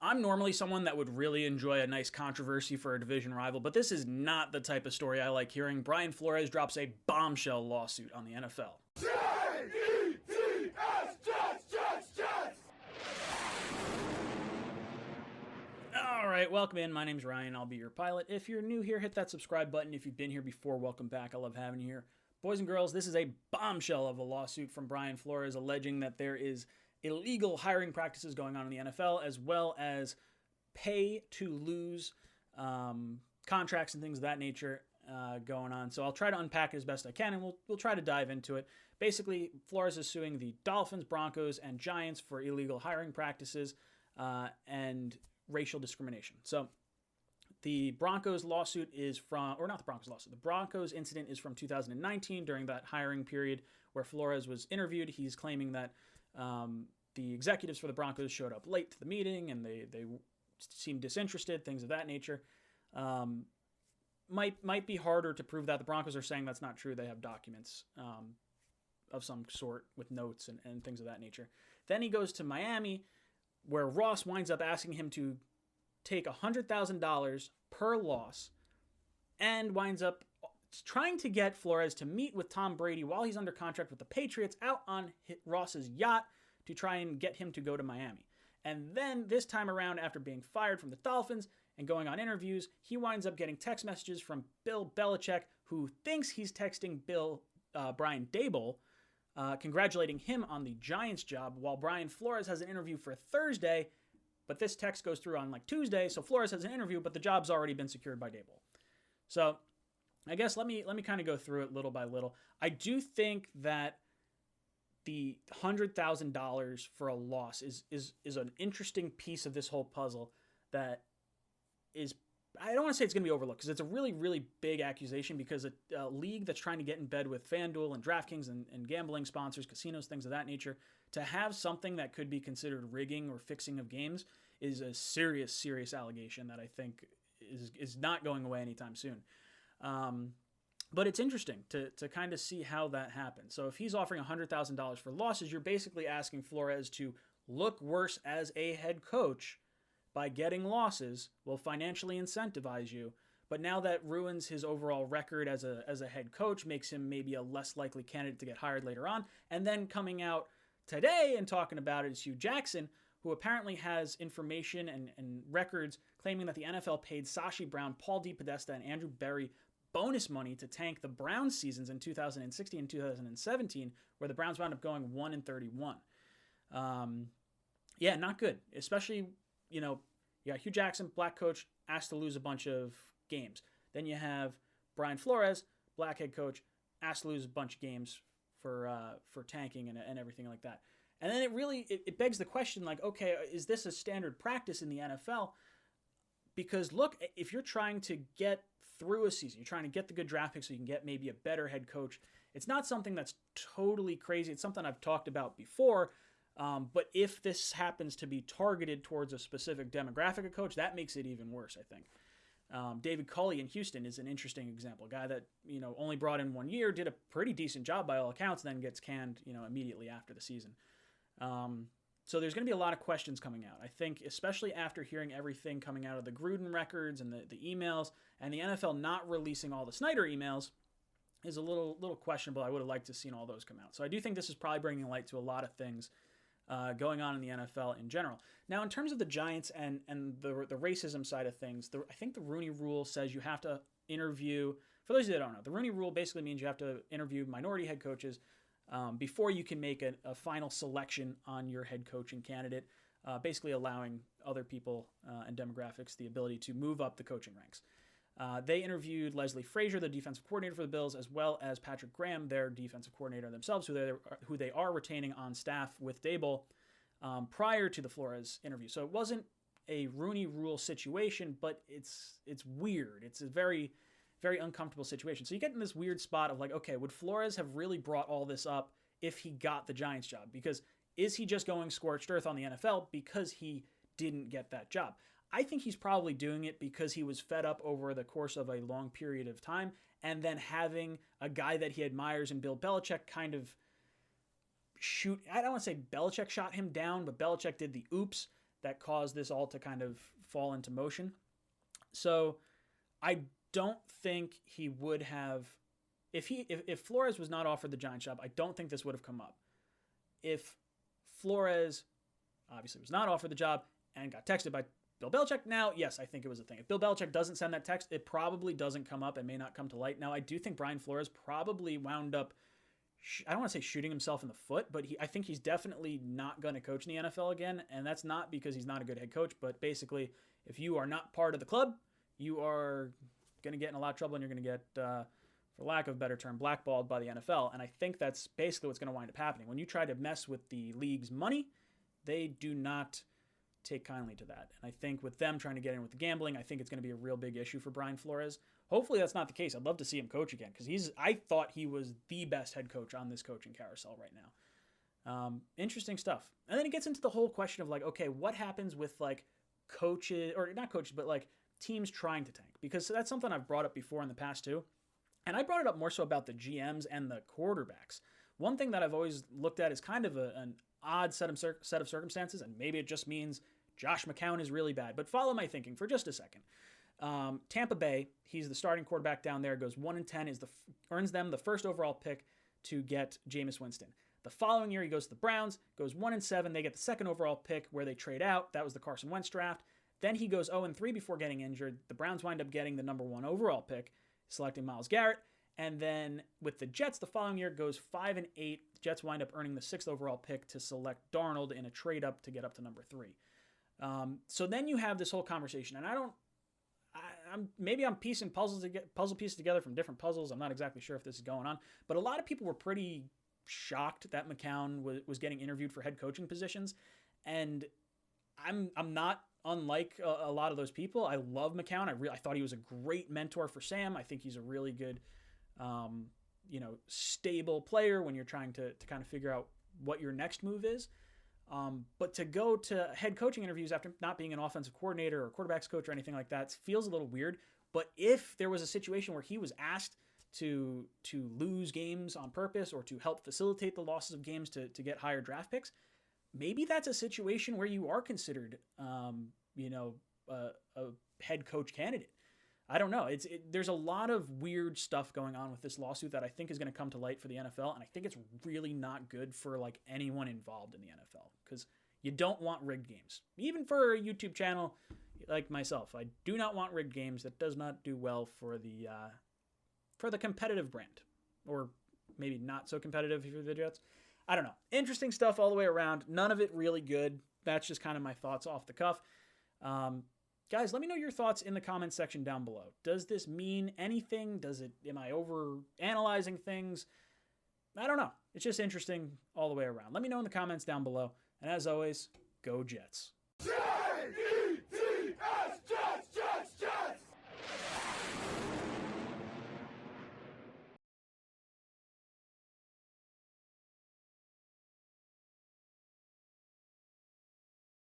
I'm normally someone that would really enjoy a nice controversy for a division rival, but this is not the type of story I like hearing. Brian Flores drops a bombshell lawsuit on the NFL. All right, welcome in. My name's Ryan. I'll be your pilot. If you're new here, hit that subscribe button. If you've been here before, welcome back. I love having you here. Boys and girls, this is a bombshell of a lawsuit from Brian Flores alleging that there is illegal hiring practices going on in the NFL, as well as pay to lose contracts and things of that nature going on. So I'll try to unpack it as best I can, and we'll try to dive into it. Basically, Flores is suing the Dolphins, Broncos, and Giants for illegal hiring practices and racial discrimination. So the Broncos lawsuit is from, or not the Broncos lawsuit, the Broncos incident is from 2019 during that hiring period where Flores was interviewed. He's claiming that the executives for the Broncos showed up late to the meeting and they seemed disinterested, things of that nature. Might be harder to prove that. The Broncos are saying that's not true. They have documents of some sort with notes and things of that nature. Then he goes to Miami, where Ross winds up asking him to take $100,000 per loss and winds up trying to get Flores to meet with Tom Brady while he's under contract with the Patriots out on Ross's yacht to try and get him to go to Miami. And then this time around, after being fired from the Dolphins and going on interviews, he winds up getting text messages from Bill Belichick, who thinks he's texting Brian Daboll, congratulating him on the Giants job, while Brian Flores has an interview for Thursday, but this text goes through on like Tuesday, so Flores has an interview, but the job's already been secured by Daboll. So I guess let me kind of go through it little by little. I do think that the $100,000 for a loss is an interesting piece of this whole puzzle that is, I don't want to say it's going to be overlooked because it's a really, really big accusation, because a league that's trying to get in bed with FanDuel and DraftKings and gambling sponsors, casinos, things of that nature, to have something that could be considered rigging or fixing of games is a serious, serious allegation that I think is not going away anytime soon. But it's interesting to kind of see how that happens. So if he's offering $100,000 for losses, you're basically asking Flores to look worse as a head coach by getting losses, will financially incentivize you. But now that ruins his overall record as a head coach, makes him maybe a less likely candidate to get hired later on. And then coming out today and talking about it is Hugh Jackson, who apparently has information and records claiming that the NFL paid Sashi Brown, Paul DePodesta, and Andrew Berry bonus money to tank the Browns seasons in 2016 and 2017, where the Browns wound up going 1-31. Yeah, not good. Especially, you got Hugh Jackson, black coach, asked to lose a bunch of games. Then you have Brian Flores, black head coach, asked to lose a bunch of games for tanking and everything like that. And then it begs the question, like, okay, is this a standard practice in the NFL? Because look, if you're trying to get through a season, you're trying to get the good draft picks so you can get maybe a better head coach, it's not something that's totally crazy. It's something I've talked about before. But if this happens to be targeted towards a specific demographic of coach, that makes it even worse, I think. David Culley in Houston is an interesting example. A guy that, only brought in 1 year, did a pretty decent job by all accounts, then gets canned, immediately after the season. So there's going to be a lot of questions coming out. I think, especially after hearing everything coming out of the Gruden records and the emails, and the NFL not releasing all the Snyder emails, is a little questionable. I would have liked to have seen all those come out. So I do think this is probably bringing light to a lot of things going on in the NFL in general. Now, in terms of the Giants and the racism side of things, I think the Rooney Rule says you have to interview, for those of you that don't know, the Rooney Rule basically means you have to interview minority head coaches before you can make a final selection on your head coaching candidate, basically allowing other people and demographics the ability to move up the coaching ranks. They interviewed Leslie Frazier, the defensive coordinator for the Bills, as well as Patrick Graham, their defensive coordinator themselves, who they are retaining on staff with Daboll prior to the Flores interview. So it wasn't a Rooney Rule situation, but it's weird. It's a very, very uncomfortable situation. So you get in this weird spot of like, okay, would Flores have really brought all this up if he got the Giants job? Because is he just going scorched earth on the NFL because he didn't get that job? I think he's probably doing it because he was fed up over the course of a long period of time, and then having a guy that he admires in Bill Belichick kind of shoot. I don't want to say Belichick shot him down, but Belichick did the oops that caused this all to kind of fall into motion. So I don't think he would have, if Flores was not offered the Giants job, I don't think this would have come up. If Flores obviously was not offered the job and got texted by Bill Belichick, now, yes, I think it was a thing. If Bill Belichick doesn't send that text, it probably doesn't come up and may not come to light. Now, I do think Brian Flores probably wound up, I don't want to say shooting himself in the foot, but I think he's definitely not going to coach in the NFL again, and that's not because he's not a good head coach, but basically, if you are not part of the club, you are going to get in a lot of trouble, and you're going to get, for lack of a better term, blackballed by the NFL, and I think that's basically what's going to wind up happening. When you try to mess with the league's money, they do not take kindly to that. And I think with them trying to get in with the gambling, I think it's going to be a real big issue for Brian Flores. Hopefully that's not the case. I'd love to see him coach again because I thought he was the best head coach on this coaching carousel right now. Interesting stuff. And then it gets into the whole question of like, okay, what happens with like coaches, or not coaches, but like teams trying to tank? Because that's something I've brought up before in the past too. And I brought it up more so about the GMs and the quarterbacks. One thing that I've always looked at is kind of an odd set of circumstances, and maybe it just means Josh McCown is really bad. But follow my thinking for just a second. Tampa Bay, he's the starting quarterback down there, goes 1-10, earns them the first overall pick to get Jameis Winston. The following year, he goes to the Browns, goes 1-7, they get the second overall pick where they trade out. That was the Carson Wentz draft. Then he goes 0-3 before getting injured. The Browns wind up getting the number 1 overall pick, selecting Myles Garrett. And then with the Jets, the following year goes 5-8. The Jets wind up earning the 6th overall pick to select Darnold in a trade up to get up to number 3. So then you have this whole conversation, and I'm piecing puzzle pieces together from different puzzles. I'm not exactly sure if this is going on, but a lot of people were pretty shocked that McCown was getting interviewed for head coaching positions, and I'm not unlike a lot of those people. I love McCown. I thought he was a great mentor for Sam. I think he's a really good, stable player when you're trying to kind of figure out what your next move is. But to go to head coaching interviews after not being an offensive coordinator or quarterbacks coach or anything like that feels a little weird. But if there was a situation where he was asked to lose games on purpose or to help facilitate the losses of games to get higher draft picks, maybe that's a situation where you are considered, a head coach candidate. I don't know. There's a lot of weird stuff going on with this lawsuit that I think is going to come to light for the NFL, and I think it's really not good for like anyone involved in the NFL because you don't want rigged games. Even for a YouTube channel like myself, I do not want rigged games. That does not do well for the competitive brand, or maybe not so competitive for the Jets. I don't know. Interesting stuff all the way around. None of it really good. That's just kind of my thoughts off the cuff. Guys, let me know your thoughts in the comments section down below. Does this mean anything? Am I over analyzing things? I don't know. It's just interesting all the way around. Let me know in the comments down below. And as always, go Jets.